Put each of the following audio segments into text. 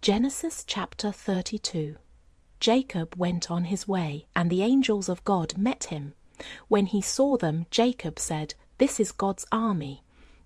Genesis chapter 32. Jacob went on his way, and the angels of God met him. When he saw them, Jacob said, "This is God's army."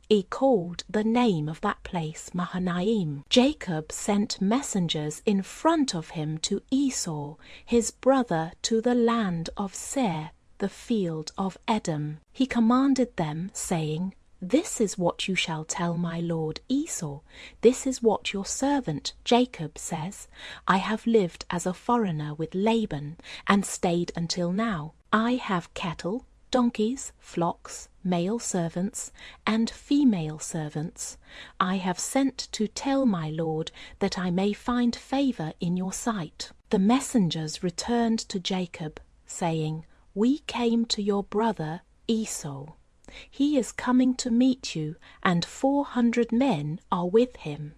He called the name of that place Mahanaim. Jacob sent messengers in front of him to Esau, his brother, to the land of Seir, the field of Edom. He commanded them, saying, "This is what you shall tell my lord Esau. This is what your servant Jacob says. I have lived as a foreigner with Laban, and stayed until now. I have cattle, donkeys, flocks, male servants, and female servants. I have sent to tell my lord that I may find favor in your sight." The messengers returned to Jacob, saying, "We came to your brother Esau. He is coming to meet you, and 400 men are with him."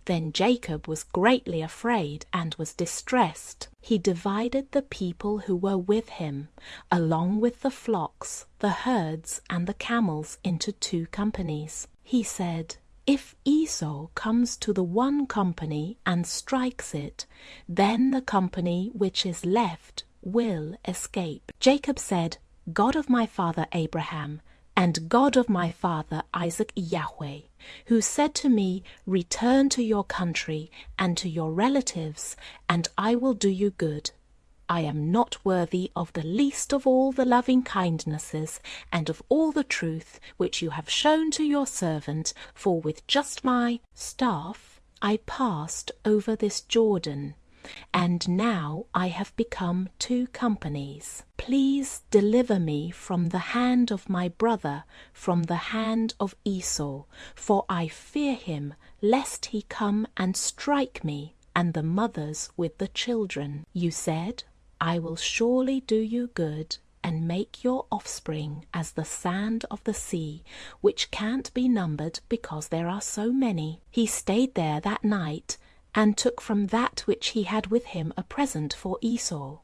Then Jacob was greatly afraid and was distressed. He divided the people who were with him, along with the flocks, the herds, and the camels, into 2 companies. He said, "If Esau comes to the one company and strikes it, then the company which is left will escape." Jacob said, "God of my father Abraham, and God of my father Isaac, Yahweh, who said to me, 'Return to your country and to your relatives, and I will do you good.' I am not worthy of the least of all the loving kindnesses and of all the truth which you have shown to your servant, for with just my staff I passed over this Jordan, and now I have become 2 companies. Please deliver me from the hand of my brother, from the hand of Esau, for I fear him, lest he come and strike me and the mothers with the children. You said, 'I will surely do you good and make your offspring as the sand of the sea, which can't be numbered because there are so many.'" He stayed there that night and took from that which he had with him a present for Esau,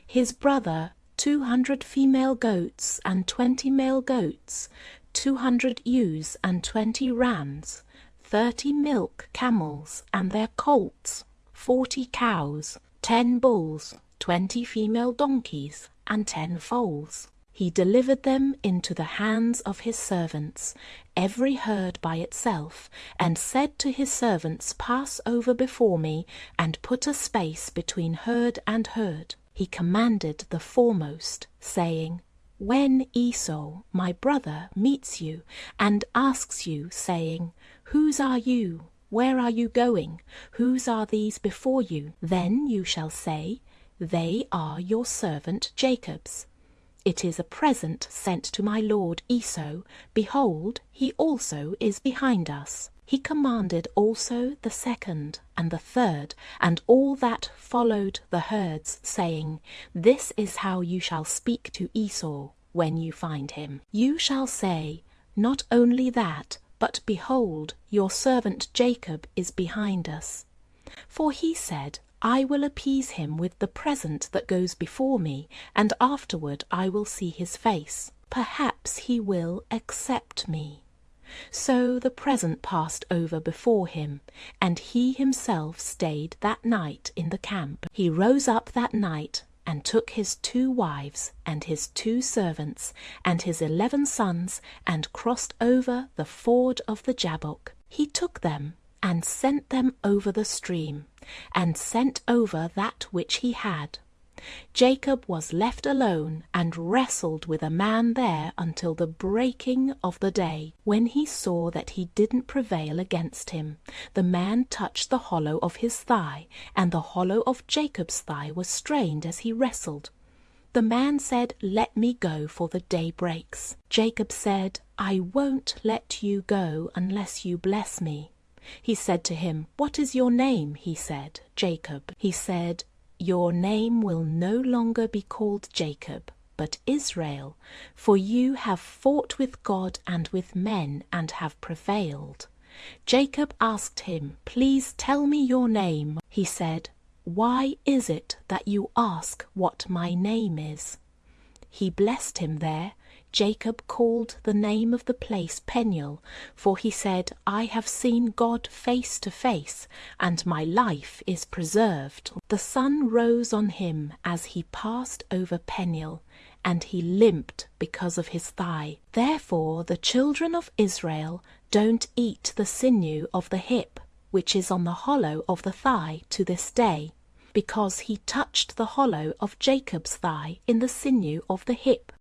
his brother, 200 female goats and 20 male goats, 200 ewes and 20 rams, 30 milk camels and their colts, 40 cows, 10 bulls, 20 female donkeys, and 10 foals. He delivered them into the hands of his servants, every herd by itself, and said to his servants, "Pass over before me, and put a space between herd and herd." He commanded the foremost, saying, "When Esau, my brother, meets you, and asks you, saying, 'Whose are you? Where are you going? Whose are these before you?' then you shall say, 'They are your servant Jacob's. It is a present sent to my lord Esau. Behold, he also is behind us." He commanded also the second and the third, and all that followed the herds, saying, "This is how you shall speak to Esau when you find him. You shall say, 'Not only that, but behold, your servant Jacob is behind us.' For he said, 'I will appease him with the present that goes before me, and afterward I will see his face. Perhaps he will accept me.' So the present passed over before him, and he himself stayed that night in the camp. He rose up that night and took his 2 wives and his 2 servants and his 11 sons and crossed over the ford of the Jabbok. He took them and sent them over the stream, and sent over that which he had. Jacob was left alone and wrestled with a man there until the breaking of the day. When he saw that he didn't prevail against him, the man touched the hollow of his thigh, and the hollow of Jacob's thigh was strained as he wrestled. The man said, "Let me go, for the day breaks." Jacob said, "I won't let you go unless you bless me." He said to him, "What is your name?" He said, "Jacob." He said, "Your name will no longer be called Jacob, but Israel, for you have fought with God and with men and have prevailed." Jacob asked him, "Please tell me your name." He said, "Why is it that you ask what my name is?" He blessed him there. Jacob called the name of the place Peniel, for he said, I have seen God face to face, and my life is preserved. The sun rose on him as he passed over Peniel, and he limped because of his thigh. Therefore the children of Israel don't eat the sinew of the hip, which is on the hollow of the thigh to this day, because he touched the hollow of Jacob's thigh in the sinew of the hip.